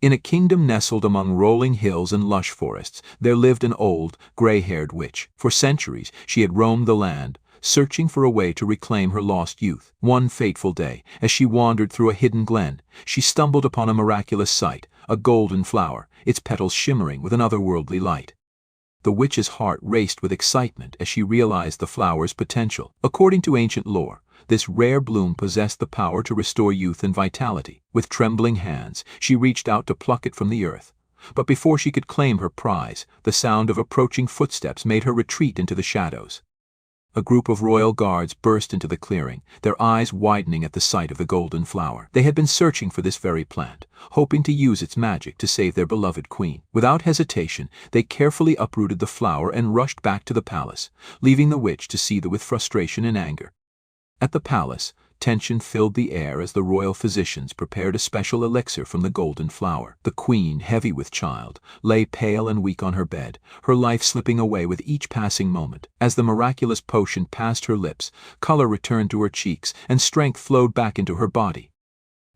In a kingdom nestled among rolling hills and lush forests, there lived an old, gray-haired witch. For centuries, she had roamed the land, searching for a way to reclaim her lost youth. One fateful day, as she wandered through a hidden glen, she stumbled upon a miraculous sight, a golden flower, its petals shimmering with an otherworldly light. The witch's heart raced with excitement as she realized the flower's potential. According to ancient lore, this rare bloom possessed the power to restore youth and vitality. With trembling hands, she reached out to pluck it from the earth. But before she could claim her prize, the sound of approaching footsteps made her retreat into the shadows. A group of royal guards burst into the clearing, their eyes widening at the sight of the golden flower. They had been searching for this very plant, hoping to use its magic to save their beloved queen. Without hesitation, they carefully uprooted the flower and rushed back to the palace, leaving the witch to seethe with frustration and anger. At the palace, tension filled the air as the royal physicians prepared a special elixir from the golden flower. The queen, heavy with child, lay pale and weak on her bed, her life slipping away with each passing moment. As the miraculous potion passed her lips, color returned to her cheeks and strength flowed back into her body.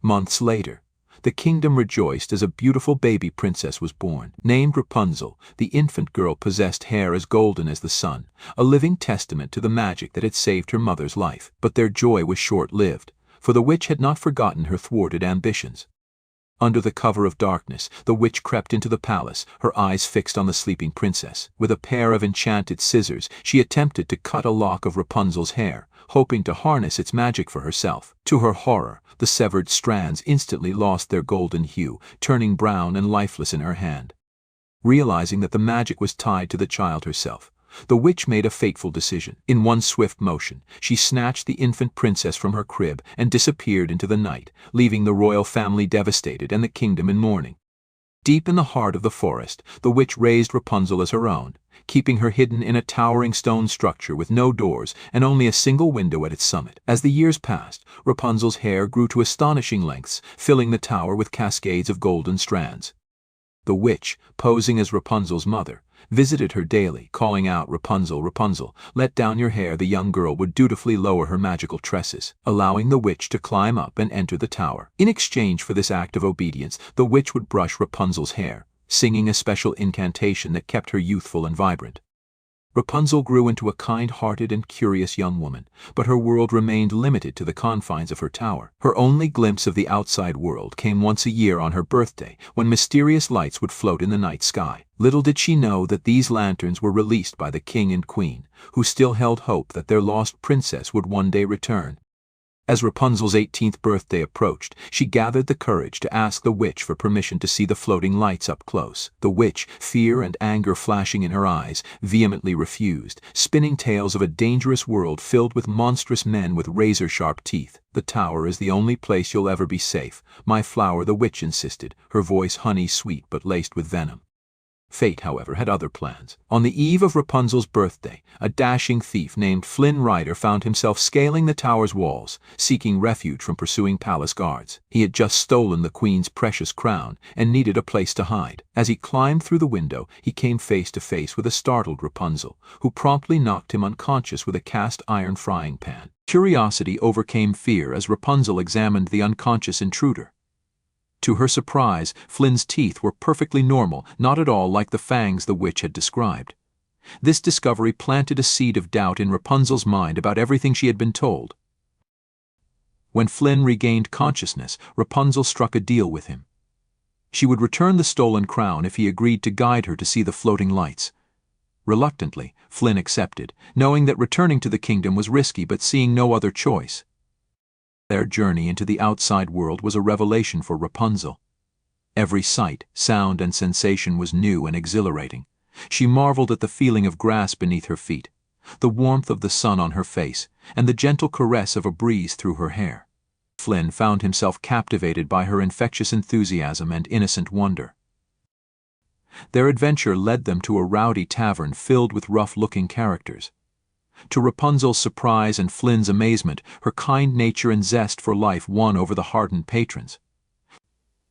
Months later, the kingdom rejoiced as a beautiful baby princess was born. Named Rapunzel, the infant girl possessed hair as golden as the sun, a living testament to the magic that had saved her mother's life. But their joy was short-lived, for the witch had not forgotten her thwarted ambitions. Under the cover of darkness, the witch crept into the palace, her eyes fixed on the sleeping princess. With a pair of enchanted scissors, she attempted to cut a lock of Rapunzel's hair, hoping to harness its magic for herself. To her horror, the severed strands instantly lost their golden hue, turning brown and lifeless in her hand. Realizing that the magic was tied to the child herself, the witch made a fateful decision. In one swift motion, she snatched the infant princess from her crib and disappeared into the night, leaving the royal family devastated and the kingdom in mourning. Deep in the heart of the forest, the witch raised Rapunzel as her own, keeping her hidden in a towering stone structure with no doors and only a single window at its summit. As the years passed, Rapunzel's hair grew to astonishing lengths, filling the tower with cascades of golden strands. The witch, posing as Rapunzel's mother, visited her daily, calling out, "Rapunzel, Rapunzel, let down your hair." The young girl would dutifully lower her magical tresses, allowing the witch to climb up and enter the tower. In exchange for this act of obedience, the witch would brush Rapunzel's hair, singing a special incantation that kept her youthful and vibrant. Rapunzel grew into a kind-hearted and curious young woman, but her world remained limited to the confines of her tower. Her only glimpse of the outside world came once a year on her birthday, when mysterious lights would float in the night sky. Little did she know that these lanterns were released by the king and queen, who still held hope that their lost princess would one day return. As Rapunzel's 18th birthday approached, she gathered the courage to ask the witch for permission to see the floating lights up close. The witch, fear and anger flashing in her eyes, vehemently refused, spinning tales of a dangerous world filled with monstrous men with razor-sharp teeth. "The tower is the only place you'll ever be safe, my flower," the witch insisted, her voice honey-sweet but laced with venom. Fate, however, had other plans. On the eve of Rapunzel's birthday, a dashing thief named Flynn Rider found himself scaling the tower's walls, seeking refuge from pursuing palace guards. He had just stolen the queen's precious crown and needed a place to hide. As he climbed through the window, he came face to face with a startled Rapunzel, who promptly knocked him unconscious with a cast-iron frying pan. Curiosity overcame fear as Rapunzel examined the unconscious intruder. To her surprise, Flynn's teeth were perfectly normal, not at all like the fangs the witch had described. This discovery planted a seed of doubt in Rapunzel's mind about everything she had been told. When Flynn regained consciousness, Rapunzel struck a deal with him. She would return the stolen crown if he agreed to guide her to see the floating lights. Reluctantly, Flynn accepted, knowing that returning to the kingdom was risky but seeing no other choice. Their journey into the outside world was a revelation for Rapunzel. Every sight, sound, and sensation was new and exhilarating. She marveled at the feeling of grass beneath her feet, the warmth of the sun on her face, and the gentle caress of a breeze through her hair. Flynn found himself captivated by her infectious enthusiasm and innocent wonder. Their adventure led them to a rowdy tavern filled with rough-looking characters. To Rapunzel's surprise and Flynn's amazement, her kind nature and zest for life won over the hardened patrons.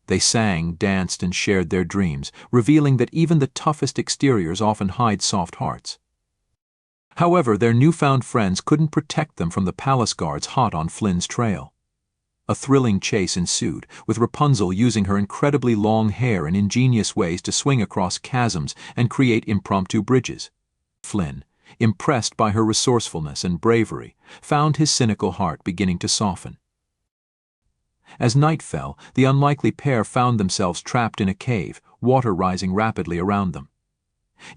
They sang, danced, and shared their dreams, revealing that even the toughest exteriors often hide soft hearts. However, their newfound friends couldn't protect them from the palace guards hot on Flynn's trail. A thrilling chase ensued, with Rapunzel using her incredibly long hair in ingenious ways to swing across chasms and create impromptu bridges. Flynn, impressed by her resourcefulness and bravery, found his cynical heart beginning to soften. As night fell, the unlikely pair found themselves trapped in a cave, water rising rapidly around them.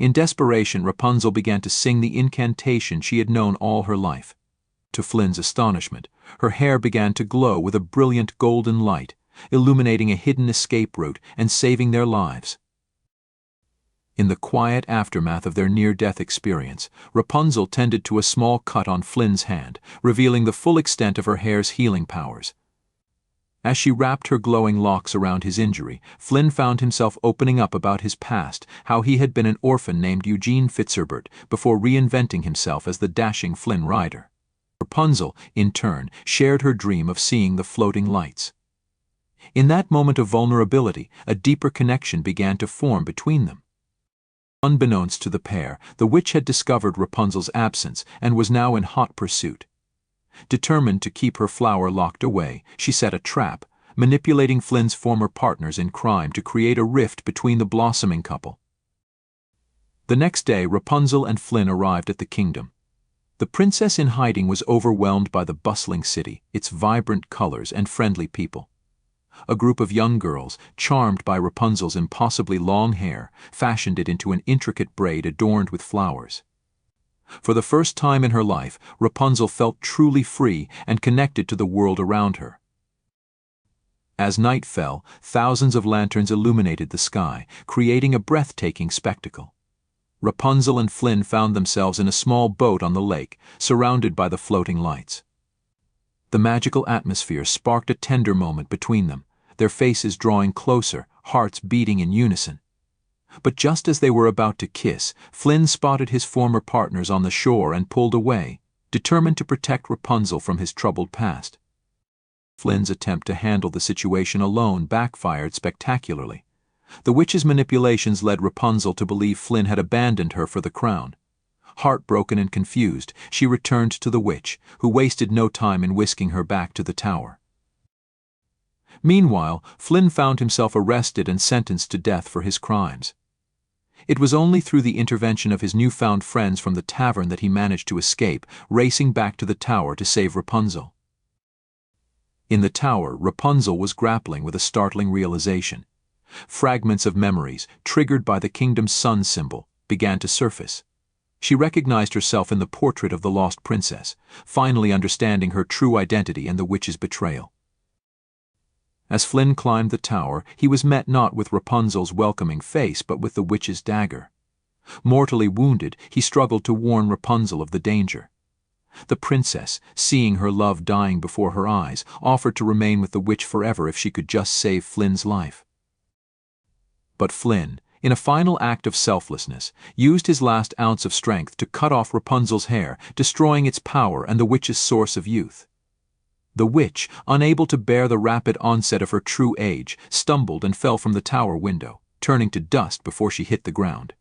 In desperation, Rapunzel began to sing the incantation she had known all her life. To Flynn's astonishment, her hair began to glow with a brilliant golden light, illuminating a hidden escape route and saving their lives. In the quiet aftermath of their near-death experience, Rapunzel tended to a small cut on Flynn's hand, revealing the full extent of her hair's healing powers. As she wrapped her glowing locks around his injury, Flynn found himself opening up about his past, how he had been an orphan named Eugene Fitzherbert before reinventing himself as the dashing Flynn Rider. Rapunzel, in turn, shared her dream of seeing the floating lights. In that moment of vulnerability, a deeper connection began to form between them. Unbeknownst to the pair, the witch had discovered Rapunzel's absence and was now in hot pursuit. Determined to keep her flower locked away, she set a trap, manipulating Flynn's former partners in crime to create a rift between the blossoming couple. The next day, Rapunzel and Flynn arrived at the kingdom. The princess in hiding was overwhelmed by the bustling city, its vibrant colors and friendly people. A group of young girls, charmed by Rapunzel's impossibly long hair, fashioned it into an intricate braid adorned with flowers. For the first time in her life, Rapunzel felt truly free and connected to the world around her. As night fell, thousands of lanterns illuminated the sky, creating a breathtaking spectacle. Rapunzel and Flynn found themselves in a small boat on the lake, surrounded by the floating lights. The magical atmosphere sparked a tender moment between them, their faces drawing closer, hearts beating in unison. But just as they were about to kiss, Flynn spotted his former partners on the shore and pulled away, determined to protect Rapunzel from his troubled past. Flynn's attempt to handle the situation alone backfired spectacularly. The witch's manipulations led Rapunzel to believe Flynn had abandoned her for the crown. Heartbroken and confused, she returned to the witch, who wasted no time in whisking her back to the tower. Meanwhile, Flynn found himself arrested and sentenced to death for his crimes. It was only through the intervention of his newfound friends from the tavern that he managed to escape, racing back to the tower to save Rapunzel. In the tower, Rapunzel was grappling with a startling realization. Fragments of memories, triggered by the kingdom's sun symbol, began to surface. She recognized herself in the portrait of the lost princess, finally understanding her true identity and the witch's betrayal. As Flynn climbed the tower, he was met not with Rapunzel's welcoming face but with the witch's dagger. Mortally wounded, he struggled to warn Rapunzel of the danger. The princess, seeing her love dying before her eyes, offered to remain with the witch forever if she could just save Flynn's life. But Flynn, in a final act of selflessness, used his last ounce of strength to cut off Rapunzel's hair, destroying its power and the witch's source of youth. The witch, unable to bear the rapid onset of her true age, stumbled and fell from the tower window, turning to dust before she hit the ground.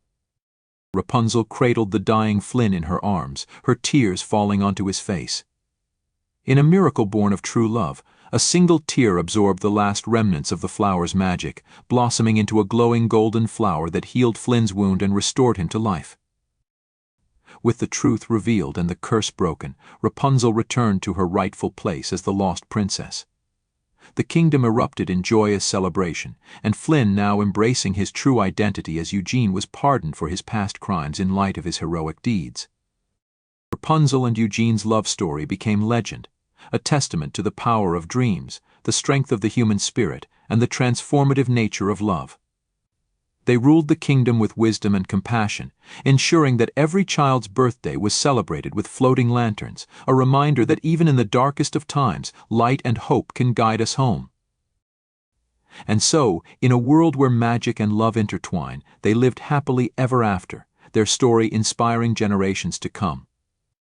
Rapunzel cradled the dying Flynn in her arms, her tears falling onto his face. In a miracle born of true love, a single tear absorbed the last remnants of the flower's magic, blossoming into a glowing golden flower that healed Flynn's wound and restored him to life. With the truth revealed and the curse broken, Rapunzel returned to her rightful place as the lost princess. The kingdom erupted in joyous celebration, and Flynn, now embracing his true identity as Eugene, was pardoned for his past crimes in light of his heroic deeds. Rapunzel and Eugene's love story became legend, a testament to the power of dreams, the strength of the human spirit, and the transformative nature of love. They ruled the kingdom with wisdom and compassion, ensuring that every child's birthday was celebrated with floating lanterns, a reminder that even in the darkest of times, light and hope can guide us home. And so, in a world where magic and love intertwine, they lived happily ever after, their story inspiring generations to come.